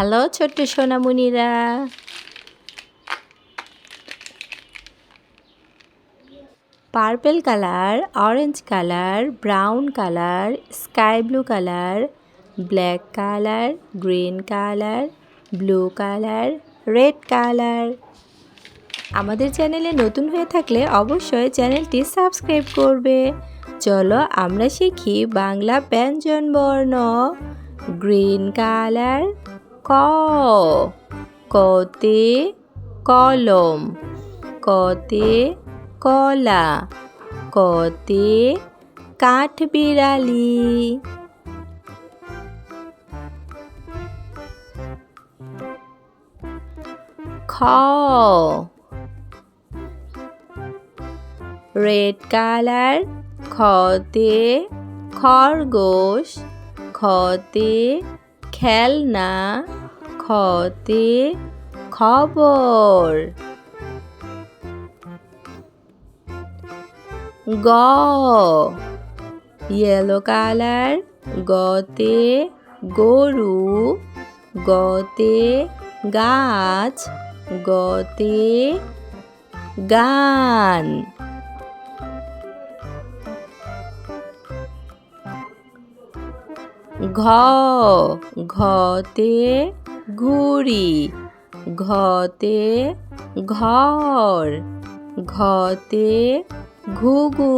Hello ছোট্ট সোনামণিরা, purple colour, orange colour, brown colour, sky blue colour, black colour, green colour, blue colour, red colour. আমাদের চ্যানেলে নতুন হয়ে থাকলে অবশ্যই চ্যানেলটি সাবস্ক্রাইব করবে। চলো আমরা শিখি বাংলা ব্যঞ্জন বর্ণ। গ্রিন কালার ক, কতে কলম, কতে কলা, কতে কাঠবিড়ালি। খ, রেড কালার, খতে খরগোশ, খতে খেলনা, খতে খবর। গ, ইয়েলো কালার, গতে গরু, গতে গাছ, গতে গান। ঘ, ঘতে ঘুড়ি, ঘতে ঘর, ঘতে ঘুঘু।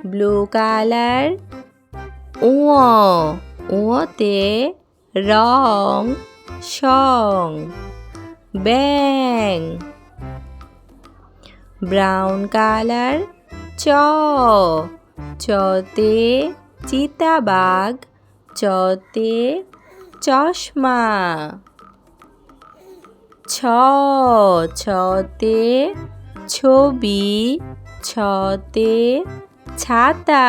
ব্লু কালার উঁতে রং সং ব্যাং। ব্রাউন কালার চতে চিতাবাঘ, চতে চশমা। ছতে ছবি, ছতে ছাতা।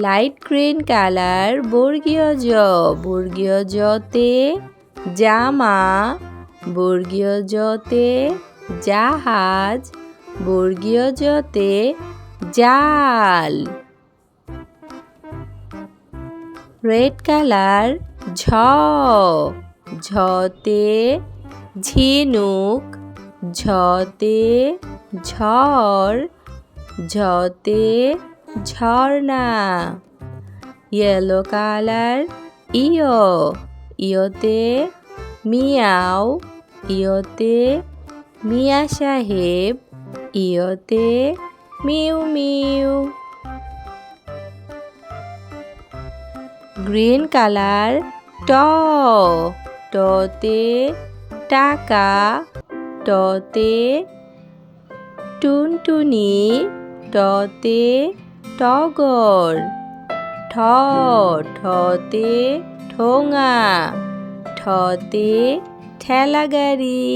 লাইট গ্রিন কালার বর্গীয় জতে জামা, বর্গীয় জতে জাহাজ, বর্গীয় জতে জাল। রেড কালার ঝতে ঝিনুক, ঝতে ঝড়, ঝতে ঝর্ণা। ইয়েলো কালার ইয়তে মিয়াও, ইয়তে মিয়া সাহেব, ইয়তে মিউ মিউ। গ্রিন কালার টতে টাকা, টতে টুনটুনি, টতে টগর, ঠতে ঠোঙা, ঠতে ঠেলাগাড়ি।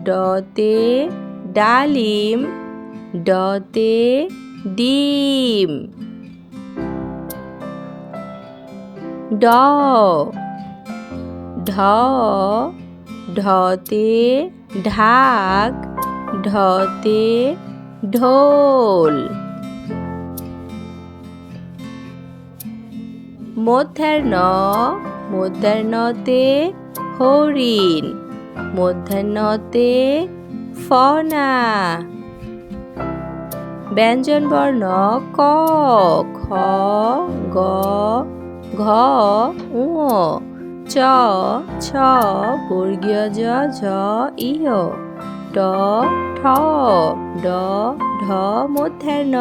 ডতে ডালিম, ডতে ডিম। ঢতে ঢাক, ঢতে ঢোল। মধ্যাহ্নতে হরিণ, মধ্যাহ্নতে ফনা। ব্যঞ্জন বর্ণ ক, খ, গ, ঘ, ঙ, চ, ছ, বর্গীয় ঝ, ইয়, ট, ঠ, ড, ঢ, মূর্ধন্য।